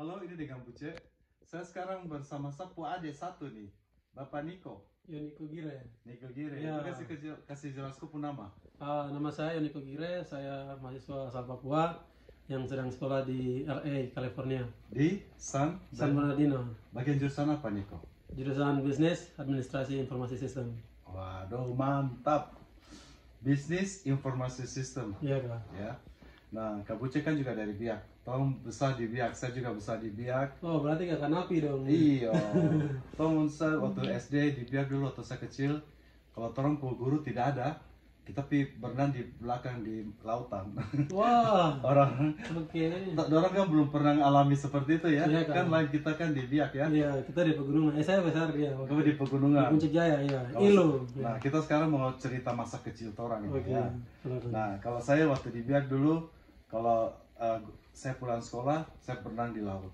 Halo, ini dengan Buce. Saya sekarang bersama Sapu Ade satu nih, Bapak Niko. Yoniko Gire. Niko Gire, Ya. itu kasih jelasku pun nama. Nama saya Yoniko Gire, saya mahasiswa asal Papua yang sedang sekolah di LA, California. Di San Bernardino. Bagian jurusan apa, Niko? Jurusan Bisnis Administrasi Informasi Sistem. Waduh, mantap. Bisnis Informasi Sistem. Iya, Kak. Ya. Nah, Kak Buce kan juga dari Biak. Tom besar di Biak, saya juga besar di Biak. Oh, berarti kakak napi dong. Iya. Tom saya waktu SD di Biak dulu waktu saya kecil, kalau orang guru tidak ada, kita berenang di belakang di lautan. Wah, Orang oke. kan belum pernah alami seperti itu ya. Iya, Kak. Kan lain kita kan di Biak ya. Iya, kita di pegunungan. Saya besar dia. Kamu di Di pegunungan. Puncak Jaya, iya. Kalau- Ilo. Nah, kita sekarang mau cerita masa kecil orang ini Oke. ya. Silakan. Nah, kalau saya waktu di Biak dulu, kalau saya pulang sekolah, saya berenang di laut.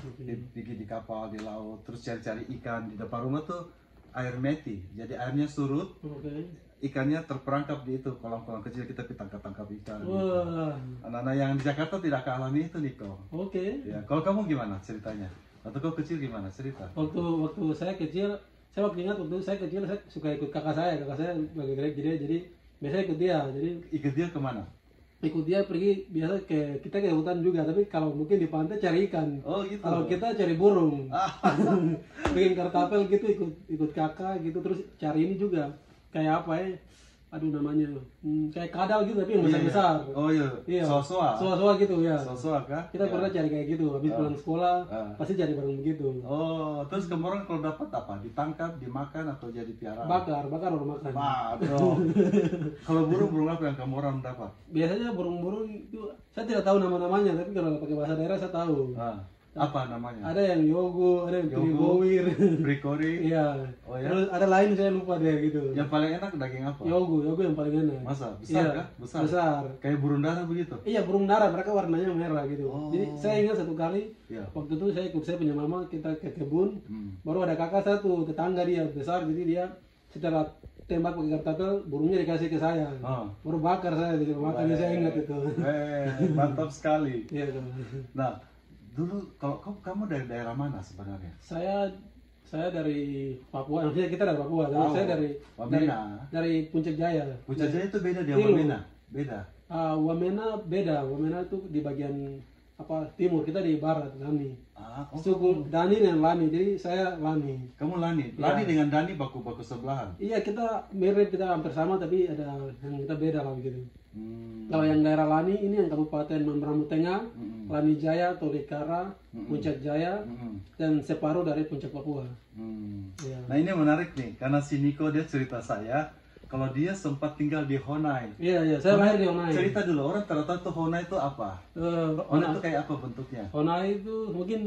Oke. Pergi di kapal di laut, terus cari-cari ikan. Di depan rumah tuh air meti, jadi airnya surut, Oke. ikannya terperangkap di itu kolam-kolam kecil, kita tangkap ikan. Wah. Anak-anak yang di Jakarta tidak akan alami itu, Niko. Oke. Ya, kalau kamu gimana ceritanya? Atau kau kecil gimana cerita? Waktu saya kecil, saya waktu ingat waktu saya kecil saya suka ikut kakak saya bagi gede jadi biasanya ikut dia, jadi Ikut dia kemana? ikut dia pergi biasa kita ke hutan juga, tapi kalau mungkin di pantai cari ikan, Oh gitu. kalau kita cari burung, bikin kartapel gitu, ikut kakak gitu, terus cari ini juga kayak apa ya, aduh namanya, kayak kadal gitu tapi yang Iya, besar iya. besar. Oh iya. Iya. Soa-soa. Soa-soa gitu ya. Soa-soa kah? Kita Ya. pernah cari kayak gitu, habis pulang sekolah pasti cari barang begitu. Oh, terus kemarin kalau dapat apa? Ditangkap, dimakan atau jadi piaraan? Bakar baru makan. Waduh. Kalau burung apa yang kamu orang dapat? Biasanya burung-burung itu saya tidak tahu nama-namanya, tapi kalau pakai bahasa daerah saya tahu. Apa namanya? Ada yang yogo, ada yang Yogo. tribowir. Brikori. Iya. Oh ya? Terus ada lain saya lupa deh gitu. Yang paling enak daging apa? Yogo yang paling enak. Masa? Besar Iya, kah? Besar. Besar. Kayak burung dara begitu? Iya, burung dara, mereka warnanya merah gitu. Oh. Jadi saya ingat satu kali Iya. waktu itu saya ikut saya punya mama, kita ke kebun. Baru ada kakak satu tetangga dia besar, jadi dia setelah tembak pakai kartapel, burungnya dikasih ke saya. Oh. Baru bakar saya gitu, makanya saya ingat itu. Mantap sekali. Iya, itu. Nah, dulu kalau kamu dari daerah mana sebenarnya? Saya dari Papua, maksudnya kita dari Papua, tapi Oh, saya Wamena. dari Puncak Jaya. Puncak Jaya itu beda dia Ilu. Wamena. Beda. Wamena beda, Wamena itu di bagian timur, kita di barat, Lani. Oh, Suku Dani dan Lani, jadi saya Lani. kamu Lani. Lani dengan Dani baku-baku sebelahan. Iya, kita mirip, kita hampir sama, tapi ada yang kita beda lah gitu. Hmm. Kalau yang daerah Lani ini yang Kabupaten Mambramo Tengah, Mm-mm. Lani Jaya, Tolikara, Puncak Jaya, Mm-mm. dan separuh dari Puncak Papua. Hmm. Iya. Nah ini menarik nih, karena si Niko dia cerita saya, kalau dia sempat tinggal di Honai. Iya, saya lahir di Honai. Cerita dulu, orang ternyata tuh Honai itu apa? Honai itu kayak apa bentuknya? Honai itu mungkin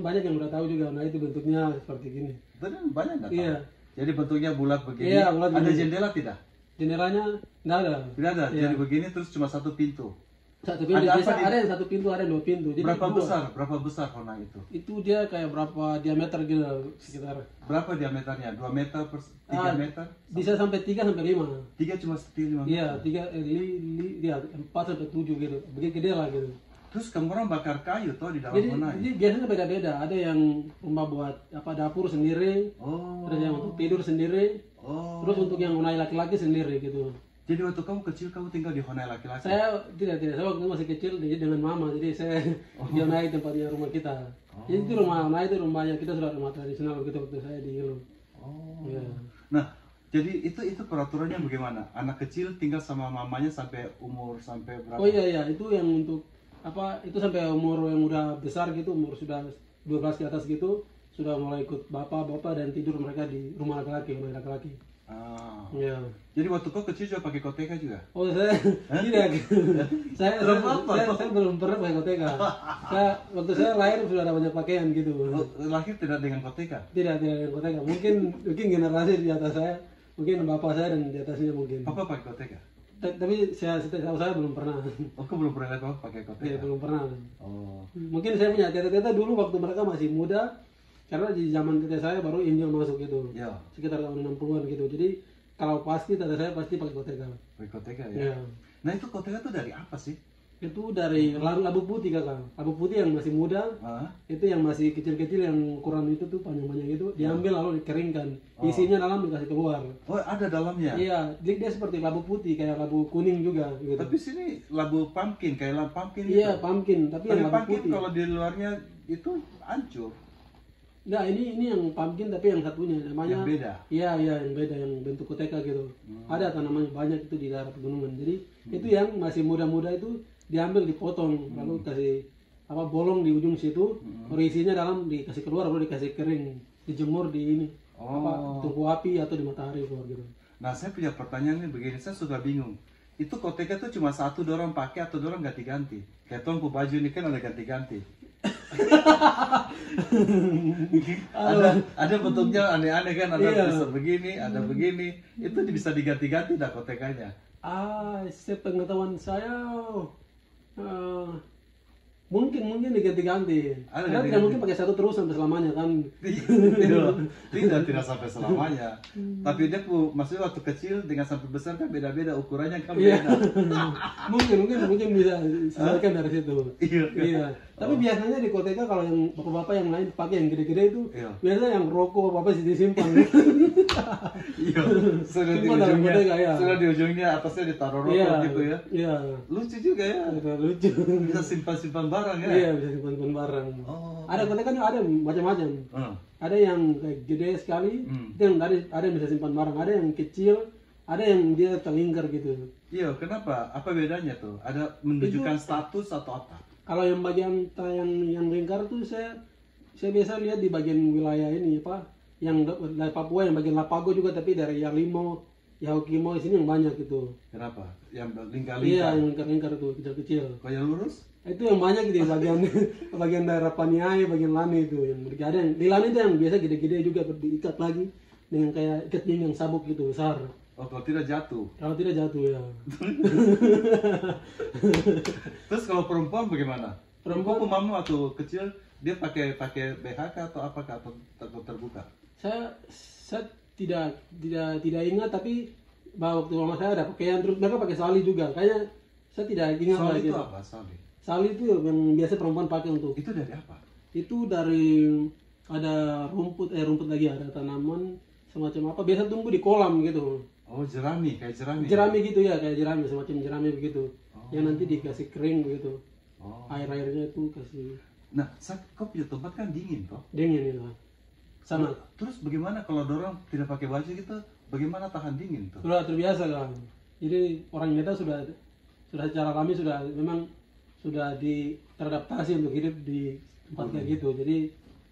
banyak yang udah tahu juga, Honai itu bentuknya seperti gini. Itu kan banyak nggak tahu. Iya. Jadi bentuknya bulat begini. Iya, bulat Ada begini. jendela tidak? Jendelanya nggak ada. Tidak ada. Iya. Jadi begini terus cuma satu pintu. Satu pintu, Ada apa biasa di- ada yang satu pintu, ada yang dua pintu. Jadi Berapa dua. besar? Berapa besar Honai itu? Itu dia kayak berapa diameter gitu sekitar. Berapa diameternya? 2 meter per 3 meter? Bisa sampai 3 sampai 5. 3 cuma seperti 5 meter. Iya, 4 sampai 7 gitu. Begitu gede lah gitu. Terus kamu orang bakar kayu toh di dalam Jadi Honai? biasanya beda-beda. Ada yang rumah buat dapur sendiri, Oh. ada yang untuk tidur sendiri, Oh. terus untuk yang Honai laki-laki sendiri gitu. Jadi waktu kamu kecil kamu tinggal di Honai laki-laki? Saya tidak, saya waktu itu masih kecil jadi dengan mama, jadi saya di Honai tempatnya rumah kita. Jadi itu rumah Honai itu rumahnya kita sudah rumah tradisional begitu waktu saya di Hilo. Oh. Iya. Nah, jadi itu peraturannya bagaimana? Anak kecil tinggal sama mamanya sampai umur sampai berapa? Oh iya, itu yang untuk itu sampai umur yang udah besar gitu, umur sudah 12 ke atas gitu, sudah mulai ikut bapak dan tidur mereka di rumah rumah laki-laki. Ah. Iya. Jadi waktu kau kecil juga pakai koteka juga? Oh saya tidak, saya belum pernah pakai koteka. Waktu saya lahir sudah ada banyak pakaian gitu. Oh, lahir tidak dengan koteka? Tidak dengan koteka. Mungkin generasi di atas saya, mungkin bapak saya dan di atasnya mungkin. Papa pakai koteka? Tapi saya belum pernah. Oh, kau belum pernah lihat papa pakai koteka? Iya, belum pernah. Oh. Mungkin saya punya tete-tete dulu waktu mereka masih muda, karena di zaman tete saya baru Injil masuk gitu. Ya, Sekitar tahun 60-an gitu. Jadi kalau pasti tete saya pasti pakai koteka. pakai koteka ya. Iya. Nah itu koteka tuh dari apa sih? Itu dari labu putih kakak. Labu putih yang masih muda, Ah, itu yang masih kecil-kecil yang ukuran itu tuh panjang-panjang itu diambil lalu dikeringkan. Isinya dalam dikasih keluar. oh ada dalamnya. Iya, jadi dia seperti labu putih kayak labu kuning juga gitu. Tapi sini labu pumpkin, kayak labu pumpkin Iya, gitu. pumpkin, tapi Tapi yang labu pumpkin putih. kalau di luarnya itu hancur. Nah, ini yang pumpkin tapi yang satunya namanya Yang beda. Iya, yang beda yang bentuk koteka gitu. Ada tanaman banyak itu di daerah pegunungan. Jadi itu yang masih muda-muda itu diambil dipotong lalu kasih apa bolong di ujung situ, isinya dalam dikasih keluar lalu dikasih kering, dijemur di ini apa tungku api atau di matahari keluar gitu. Nah, saya punya pertanyaan nih begini, saya suka bingung. Itu koteka tuh cuma satu dorong pakai atau dorong ganti-ganti? Kayak tuang baju ini kan ada ganti-ganti. ada bentuknya aneh-aneh kan, ada Iya. bisa begini, ada begini. Itu bisa diganti-ganti dah kotekanya. Sepengetahuan saya eh, mungkin diganti-ganti. Ada Karena ganti-ganti. tidak mungkin pakai satu terus sampai selamanya kan. tidak sampai selamanya. Tapi dia maksudnya waktu kecil dengan sampai besar kan beda-beda ukurannya kan Iya. beda. mungkin bisa disesuaikan dari situ. Iya. Iya. Tapi biasanya di koteka kalau yang bapak-bapak yang lain pakai yang gede-gede itu Iya. biasanya yang rokok bapak sih disimpan. Iya. Sudah di Simpan dalam ujungnya, koteka, ya. sudah di ujungnya atasnya ditaruh rokok Iya. gitu ya. Iya. Lucu juga ya. Agak lucu. Bisa simpan-simpan barang ya. Iya, bisa simpan barang. Oh. Ada koteka kan ada macam-macam. Hmm. Ada yang kayak gede sekali, itu yang ada yang bisa simpan barang, ada yang kecil, ada yang dia terlingkar gitu. Iya, kenapa? Apa bedanya tuh? Ada menunjukkan status atau apa? Kalau yang bagian yang lingkar tuh saya biasa lihat di bagian wilayah ini apa, yang dari Papua yang bagian Lapago juga, tapi dari Yalimo, Yahukimo sini yang banyak gitu. Kenapa? Yang Iya, lingkar-lingkar. yang lingkar-lingkar tuh kecil-kecil. Kalau yang lurus? Itu yang banyak di bagian bagian daerah Paniai, bagian Lani itu yang ada yang di Lani itu yang biasa gede-gede juga diikat lagi dengan kayak ikat pinggang sabuk gitu besar. Oh, kalau tidak jatuh. Kalau tidak jatuh ya. Terus kalau perempuan bagaimana? Perempuan- Pemamu waktu kecil dia pakai BHK atau apakah atau terbuka? Saya tidak ingat, tapi bahwa waktu mama saya ada pakaian terus mereka pakai sali juga. Kayaknya saya tidak ingat Soal lah itu gitu. apa? Sali. Sali itu yang biasa perempuan pakai untuk Itu dari apa? itu dari ada rumput lagi ada tanaman semacam apa biasa tumbuh di kolam gitu. Oh, jerami, kayak jerami. Jerami gitu ya, kayak jerami semacam jerami begitu. Yang nanti dikasih kering begitu. Oh. Air-airnya itu kasih Nah, kau punya tempat kan dingin toh? dingin ya. Sangat. Terus bagaimana kalau dorang tidak pakai baju gitu? Bagaimana tahan dingin tuh? Sudah terbiasa kan. Jadi orang kita sudah secara kami sudah memang sudah teradaptasi untuk hidup di tempat kayak gitu. Jadi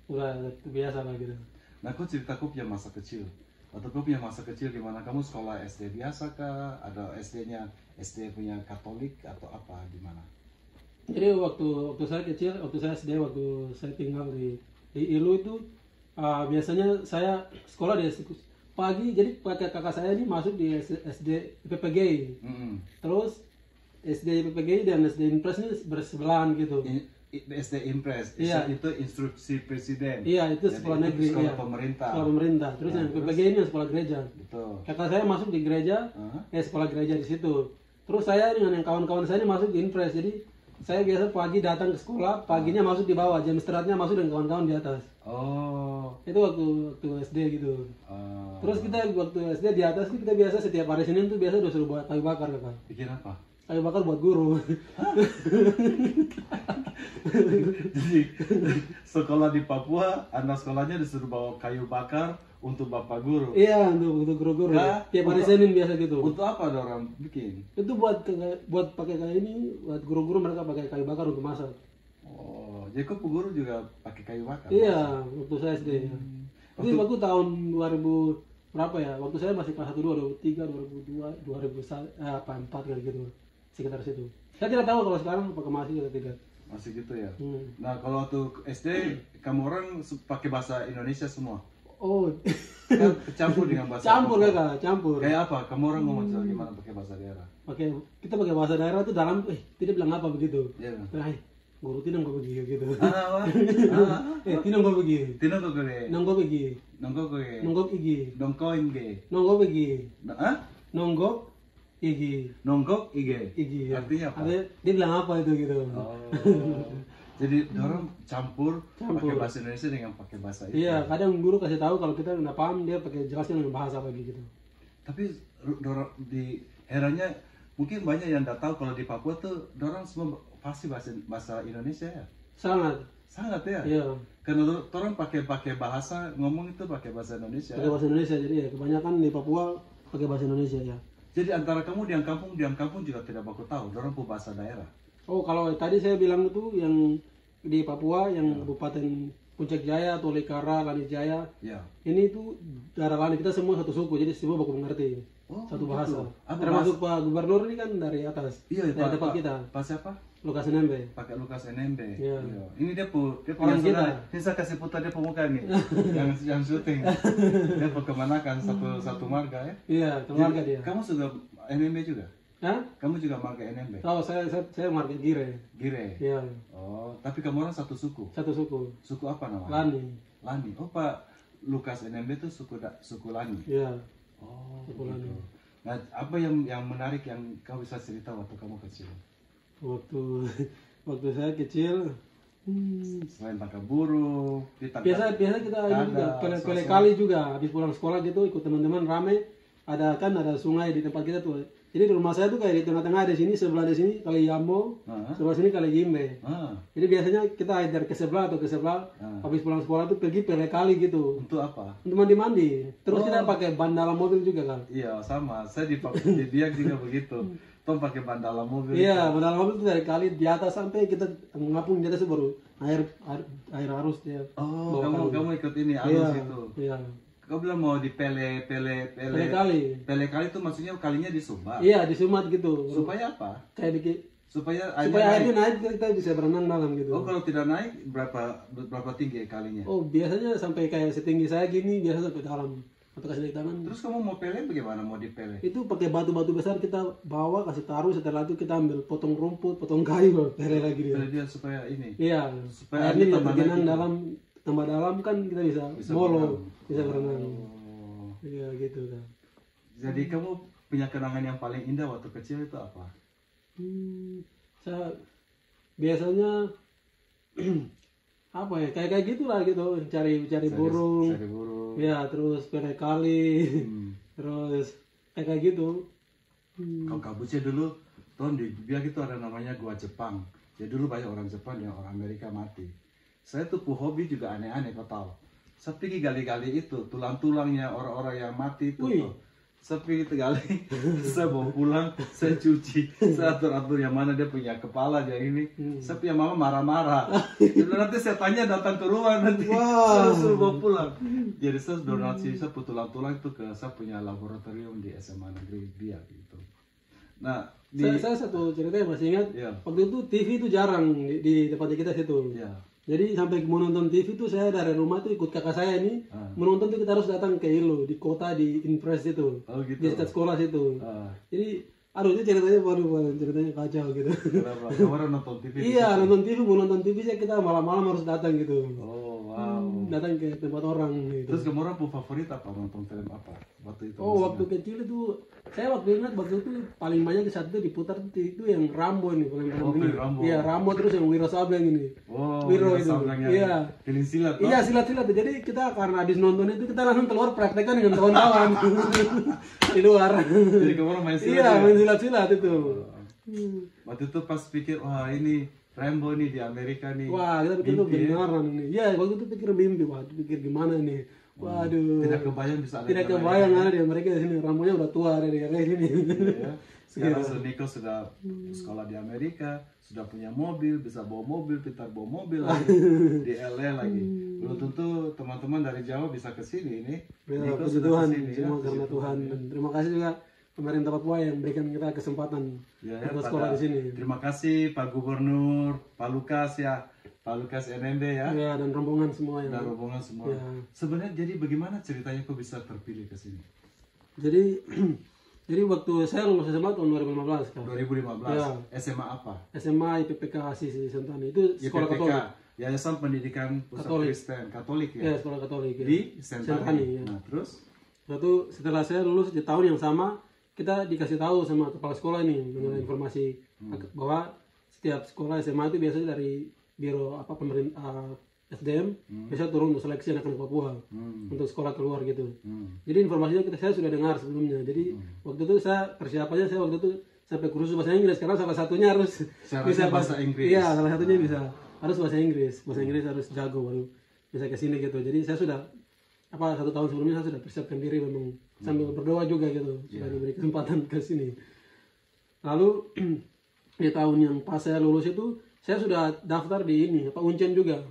sudah terbiasa lah gitu. Nah, kau cerita kau punya masa kecil. Atau kau punya masa kecil gimana? Kamu sekolah SD biasa kah? Ada SD-nya SD punya Katolik atau apa? Gimana? Jadi waktu saya kecil, waktu saya SD, waktu saya tinggal di Ilu itu biasanya saya sekolah di pagi. Jadi kakak saya ini masuk di SD PPGI. Terus SD PPGI dan SD Impres ini bersebelahan gitu. SD Impres, Iya. itu instruksi presiden. Iya, itu Jadi sekolah negeri. sekolah Iya. pemerintah. Sekolah pemerintah. Terus yang PPGI ini yang sekolah gereja. Betul. Kakak saya masuk di gereja, sekolah gereja di situ. Terus saya dengan yang kawan-kawan saya ini masuk di Impres. Jadi saya biasa pagi datang ke sekolah, paginya masuk di bawah, jam istirahatnya masuk dengan kawan-kawan di atas. Oh. Itu waktu SD gitu. Terus kita waktu SD di atas itu kita biasa setiap hari Senin tuh biasa udah suruh buat kayu bakar kakak. Bikin apa? Kayu bakar buat guru. Jadi sekolah di Papua, anak sekolahnya disuruh bawa kayu bakar untuk bapak guru. Iya, untuk guru-guru. Nah, Tiap hari untuk- Senin biasa gitu. Untuk apa ada orang bikin? Itu buat pakai kayak ini, buat guru-guru mereka pakai kayu bakar untuk masak. Oh, jadi kok guru juga pakai kayu bakar? Iya, waktu saya SD. Itu waktu tahun 2000 berapa ya? Waktu saya masih kelas 1, 2003, 2002, 2004 kali gitu. Sekitar situ. Saya tidak tahu kalau sekarang apakah masih atau tidak. Masih gitu ya? Hmm. Nah, kalau waktu SD, kamu orang pakai bahasa Indonesia semua? Oh, Kan campur dengan bahasa campur Papua. kakak, campur. Kayak apa? Kamu orang ngomong gimana pakai bahasa daerah? Kita pakai bahasa daerah tuh dalam, tidak bilang apa begitu. Iya. Guru tinang gue pergi gitu. Ah, Tinang gue pergi. Tino ko kore. Nong gue pergi. Nongko ko ke. Nonggok igi. Dongko inge. Nonggok pergi. Hah? Nonggok Igi. Nonggok IG. Igi ya. Artinya apa? Dia bilang apa itu gitu. Oh. Jadi orang campur pakai bahasa Indonesia dengan pakai bahasa itu. Iya, kadang guru kasih tahu kalau kita nggak paham dia pakai jelasnya dengan bahasa apa gitu. Tapi di heranya mungkin banyak yang nggak tahu kalau di Papua tuh orang semua pasti bahasa Indonesia ya. Sangat ya. Iya. Karena orang pakai bahasa ngomong itu pakai bahasa Indonesia. Pakai bahasa Indonesia, jadi ya kebanyakan di Papua pakai bahasa Indonesia ya. Jadi antara kamu di kampung juga tidak baku tahu, orang pun bahasa daerah. Oh, kalau tadi saya bilang itu yang di Papua, yang Kabupaten Puncak Jaya, Tolikara, Lanit Jaya. Ya. Ini itu daerah Lanit, kita semua satu suku, jadi semua baku mengerti. Satu bahasa. Termasuk Pak Gubernur ini kan dari atas. Iya, dari tempat kita. Pak siapa? Lukas NMB. Pakai Lukas NMB. Iya. Ini dia orang kita. Ini saya kasih putar dia pemuka nih. yang syuting. Dia kemanakan satu marga ya? Iya, keluarga dia. Kamu sudah NMB juga? Hah? Kamu juga marga NMB? Oh, saya marga Gire. Gire. Iya. Oh, tapi kamu orang satu suku. Satu suku. Suku apa namanya? Lani. Oh, Pak Lukas NMB itu suku Lani. Iya. Oh, suku Lani. Nah, apa yang menarik yang kau bisa cerita waktu kamu kecil? Waktu saya kecil, selain tangkap burung, biasa kita ini juga pele kali juga habis pulang sekolah gitu ikut teman-teman rame, ada sungai di tempat kita tuh. Jadi di rumah saya tuh kayak di tengah-tengah, di sini sebelah di sini kali Yambo, sebelah sini kali Jimbe. Jadi biasanya kita hajar ke sebelah atau ke sebelah, habis pulang sekolah tuh pergi pele kali gitu. Untuk apa? Untuk mandi. Terus kita pakai ban dalam mobil juga kan? Iya sama, saya di Biak juga begitu. Tom pakai ban dalam mobil. Iya, ban dalam mobil itu dari kali di atas sampai kita ngapung di atas itu baru air arus dia. Oh, kamu ikut ini arus itu. Iya. Kau bilang mau di pele kali. Pele kali itu maksudnya kalinya disumat. Iya, disumat gitu. Supaya apa? Kayak supaya airnya naik kita bisa berenang dalam gitu. Oh, kalau tidak naik berapa tinggi kalinya? Oh, biasanya sampai kayak setinggi saya gini, biasa sampai dalam. Atau kasih di tangan. Terus kamu mau pele bagaimana? Mau dipele? Itu pakai batu-batu besar kita bawa, kasih taruh, setelah itu kita ambil potong rumput, potong kayu, pele lagi dia. Pele dia supaya ini. Iya. Supaya airnya tergenang tambah dalam kan kita bisa molo, bisa berenang. Oh. Iya gitu kan. Jadi kamu punya kenangan yang paling indah waktu kecil itu apa? Saya biasanya apa ya kayak gitulah gitu, cari burung. Cari burung. Ya, terus pele kali. Terus kayak gitu. Kalau Kabuce dulu tahun di Biak itu ada namanya Gua Jepang. Jadi dulu banyak orang Jepang dan orang Amerika mati. Saya tuh hobi juga aneh-aneh kau tahu. Saya pergi gali-gali itu tulang-tulangnya orang-orang yang mati itu. Saya pergi gali, saya bawa pulang, saya cuci, saya atur yang mana dia punya kepala dia ini. Saya punya mama marah-marah. Jadi nanti saya tanya datang ke rumah nanti, saya suruh bawa pulang. Jadi saya donasi saya tulang-tulang itu ke saya punya laboratorium di SMA Negeri Biak gitu. Nah, saya satu cerita yang masih ingat. Waktu itu TV itu jarang di tempat kita situ. Jadi sampai mau nonton TV itu saya dari rumah tuh ikut kakak saya ini menonton tuh kita harus datang ke Ilo di kota di Impres itu, di dekat sekolah situ. Jadi itu ceritanya ceritanya kacau gitu. Kenapa? Kamu nonton TV? Iya, nonton TV, mau nonton TV sih kita malam-malam harus datang gitu. Oh wow. Datang ke tempat orang gitu. Terus kamu orang favorit apa, nonton film apa waktu itu? Waktu kecil itu saya waktu ingat waktu itu paling banyak di saat itu diputar itu yang Rambo ini paling ini. Rambo. Iya, Rambo terus yang Wiro Sableng ini. Wiro itu. Iya. Film silat. Iya, silat-silat. Jadi kita karena habis nonton itu kita langsung keluar praktekkan dengan kawan-kawan di luar. Jadi kamu orang main silat. Iya, main silat-silat itu. Waktu itu pas pikir wah ini Rambo nih di Amerika nih. Wah, kita pikir itu beneran ini. Iya, waktu itu pikir mimpi. Wah, pikir gimana nih. Waduh. Tidak kebayang bisa ada. Tidak kebayang ada di Amerika di sini. Rambonya udah tua dari sini. Iya. Sekarang Niko sudah sekolah di Amerika, sudah punya mobil, bisa bawa mobil, pintar bawa mobil lagi di LA lagi. Belum tentu teman-teman dari Jawa bisa ke sini ini. Niko sudah ke sini ya. Karena Tuhan. Dan terima kasih juga pemerintah Papua yang berikan kita kesempatan untuk sekolah di sini. Terima kasih Pak Gubernur, Pak Lukas ya. Pak Lukas NMB ya. Iya, dan rombongan semua yang. Dan rombongan semua. Ya. Sebenarnya jadi bagaimana ceritanya kok bisa terpilih ke sini? Jadi waktu saya lulus SMA tahun 2015 kan. 2015. Ya. SMA apa? SMA IPPK Asisi Sentani. Itu sekolah IPPK, Katolik. Yayasan Pendidikan Pusat Kristen Katolik ya. Iya, sekolah Katolik ya. Di Sentani. Ya. Nah, terus setelah saya lulus di tahun yang sama kita dikasih tahu sama kepala sekolah ini mengenai informasi bahwa setiap sekolah SMA itu biasanya dari biro apa pemerintah SDM biasa turun untuk seleksi anak-anak Papua untuk sekolah keluar gitu. Jadi informasinya saya sudah dengar sebelumnya. Jadi waktu itu saya persiapannya saya waktu itu sampai kursus bahasa Inggris karena salah satunya harus bisa bahasa Inggris. Iya, salah satunya bisa harus bahasa Inggris. Bahasa Inggris harus jago baru bisa ke sini gitu. Jadi saya sudah 1 tahun sebelumnya saya sudah persiapkan diri memang sambil berdoa juga gitu sudah diberi kesempatan ke sini. Lalu di tahun yang pas saya lulus itu saya sudah daftar di ini Uncen juga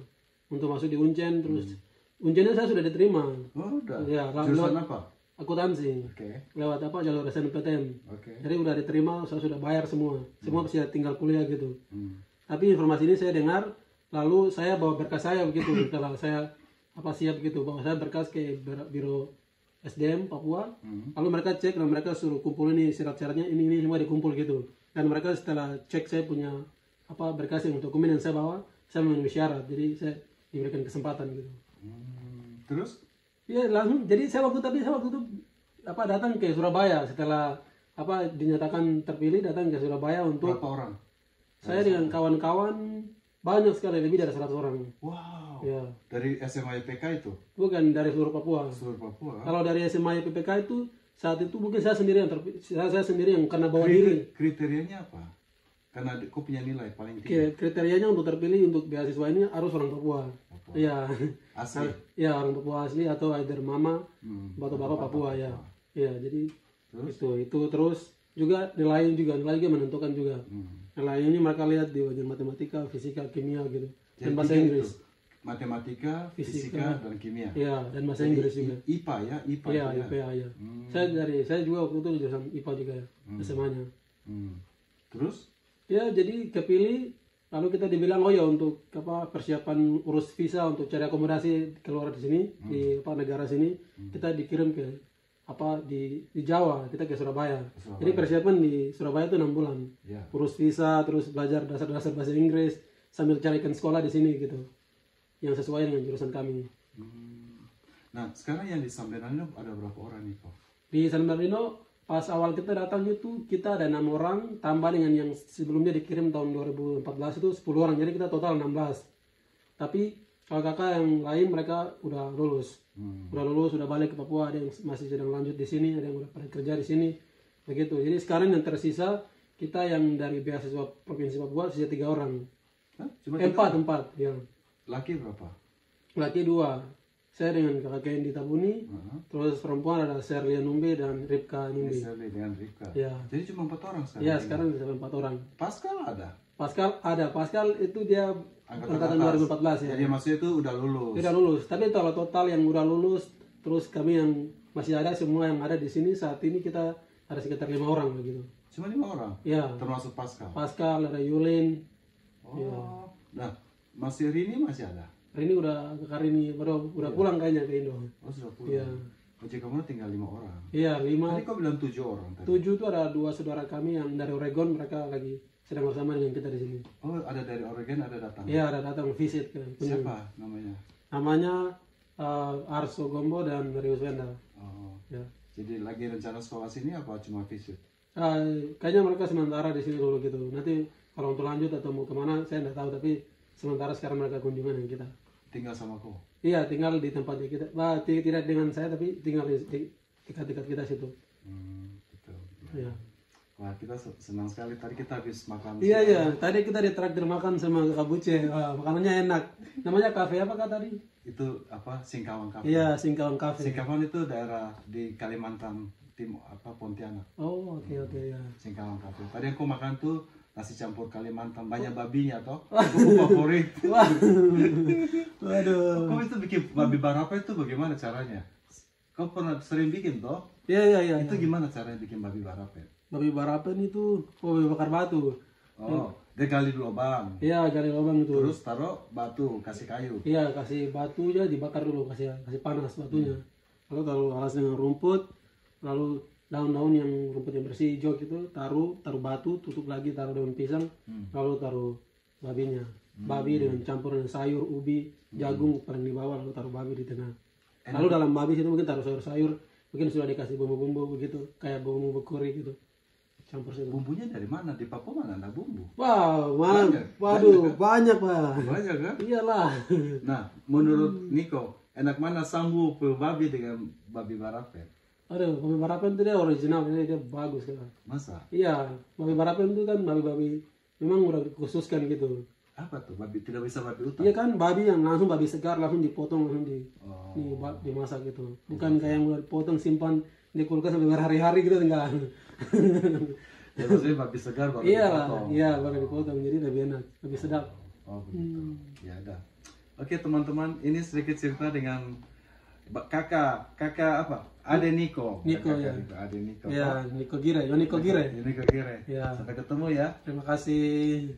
untuk masuk di Uncen terus Uncennya saya sudah diterima. Oh, udah. Ya, Jurusan apa? Akuntansi. Lewat jalur SNMPTN. Jadi udah diterima, saya sudah bayar semua. Semua bisa tinggal kuliah gitu. Tapi informasi ini saya dengar, lalu saya bawa berkas saya begitu. Setelah saya siap gitu, bawa saya berkas ke biro SDM Papua. Lalu mereka cek dan mereka suruh kumpul ini syarat-syaratnya ini semua dikumpul gitu. Dan mereka setelah cek saya punya berkas yang dokumen yang saya bawa, saya memenuhi syarat. Jadi saya diberikan kesempatan gitu. Terus? Ya langsung. Jadi saya waktu itu datang ke Surabaya setelah dinyatakan terpilih datang ke Surabaya untuk. Berapa orang? Saya dengan kawan-kawan banyak sekali lebih dari 100 orang. Wow. Ya. Dari SMA IPK itu? Bukan dari seluruh Papua. Seluruh Papua. Kalau dari SMA IPK itu saat itu mungkin saya sendiri yang karena bawa diri. Kriterianya apa? Karena kau punya nilai paling tinggi. Kriterianya untuk terpilih untuk beasiswa ini harus orang Papua. Iya. Asli. Ya orang Papua asli atau either mama atau bapak Papua ya. Iya jadi itu terus juga nilai juga menentukan juga. Nilai ini mereka lihat di wajan matematika, fisika, kimia gitu. Dan bahasa Inggris. Matematika, fisika, dan kimia. Iya dan bahasa Inggris juga. IPA ya, IPA. Iya IPA ya. Saya juga waktu itu jurusan IPA juga ya SMA-nya. Terus? Ya jadi kepilih lalu kita dibilang untuk persiapan urus visa untuk cari akomodasi keluar di sini di negara sini kita dikirim ke di Jawa kita ke Surabaya. Jadi persiapan di Surabaya itu 6 bulan urus visa terus belajar dasar-dasar bahasa Inggris sambil carikan sekolah di sini gitu yang sesuai dengan jurusan kami. Nah sekarang yang di San Bernardino ada berapa orang nih Pak? Di San Bernardino pas awal kita datang itu kita ada 6 orang tambah dengan yang sebelumnya dikirim tahun 2014 itu 10 orang jadi kita total 16. Tapi kakak yang lain mereka udah lulus udah balik ke Papua, ada yang masih sedang lanjut di sini, ada yang udah pada kerja di sini begitu. Jadi sekarang yang tersisa kita yang dari beasiswa provinsi Papua sisa 3 orang. Cuma 4 ya. Laki berapa? Laki 2. Saya dengan kakak Kendi Tabuni, terus perempuan ada Serlia Numbi dan Ripka Numbi. Serlia dengan Ripka. Ya. Jadi cuma 4 orang sekarang. Iya, sekarang bisa 4 orang. Pascal ada? Pascal ada. Pascal itu dia angkatan 2014 ya. Jadi maksudnya itu udah lulus. Udah lulus. Tapi kalau total yang udah lulus, terus kami yang masih ada semua yang ada di sini saat ini kita ada sekitar 5 orang begitu. Cuma 5 orang? Ya. Termasuk Pascal. Pascal, ada Yulin. Oh. Ya. Nah, masih Rini masih ada? Rini udah ke Karini, udah pulang kayaknya ke Indo. Oh sudah pulang. Iya. Ojek kamu tinggal 5 orang. Iya 5. Tadi kau bilang 7 orang tadi. 7 itu ada 2 saudara kami yang dari Oregon, mereka lagi sedang bersama dengan kita di sini. Oh ada dari Oregon ada datang? Iya ada datang visit ke. Siapa namanya? Namanya Arso Gombo dan Rius Wenda. Oh. Ya. Jadi lagi rencana sekolah sini apa cuma visit? Kayaknya mereka sementara di sini dulu gitu. Nanti kalau untuk lanjut atau mau kemana saya tidak tahu, tapi sementara sekarang mereka kunjungan dengan kita. Tinggal sama kau? Iya, tinggal di tempat kita. Tidak dengan saya, tapi tinggal di dekat-dekat kita situ. Betul. Iya. Wah, kita senang sekali. Tadi kita habis makan. Iya. Tadi kita ditraktir makan sama Kak Buce. Makanannya enak. Namanya kafe apa Kak tadi? Itu Singkawang Cafe. Iya, Singkawang Cafe. Singkawang itu daerah di Kalimantan Pontianak. Oh, oke ya. Singkawang Cafe. Tadi aku makan tuh nasi campur Kalimantan, banyak babinya toh. Aku favorit. Waduh. Kau itu bikin babi barapa itu bagaimana caranya? Kau pernah sering bikin toh? Iya. Itu gimana caranya bikin babi barapa? Babi barapen itu babi bakar batu. Oh, dia gali lubang. Iya, gali lubang itu. Terus taruh batu, kasih kayu. Iya, kasih batunya dibakar dulu, kasih panas batunya. Lalu taruh alas dengan rumput, lalu daun-daun yang rumput yang bersih hijau gitu, taruh batu, tutup lagi, taruh daun pisang, lalu taruh babinya. Babi dengan campuran sayur, ubi, jagung paling di bawah, lalu taruh babi di tengah. Lalu dalam babi itu mungkin taruh sayur-sayur mungkin sudah dikasih bumbu-bumbu begitu, kayak bumbu kuri gitu. Campur situ. Bumbunya dari mana? Di Papua mana ada bumbu? Wah, Banyak, waduh, banyak, banyak Pak. Banyak kan? Iyalah. Nah, menurut Niko, enak mana sambu babi dengan babi barapen? Aduh, babi barapen itu dia original, dia bagus kan. Masa? Iya, babi barapen itu kan babi-babi memang udah dikhususkan gitu. Apa tuh? Babi tidak bisa babi hutan? Iya kan, babi yang langsung babi segar langsung dipotong langsung Oh. dimasak gitu. Bukan kayak yang udah dipotong simpan di kulkas sampai berhari-hari gitu enggak. Ya maksudnya babi segar baru Iya lah, dipotong. iya baru dipotong jadi lebih enak, lebih sedap. Oh begitu. Ya ada. Oke teman-teman, ini sedikit cerita dengan kakak apa? Ade Niko. Niko, Kakak ya. Niko, Ade Niko. Iya, Niko Gire, Niko Gire. Niko Gire. Iya. Sampai ketemu ya. Terima kasih.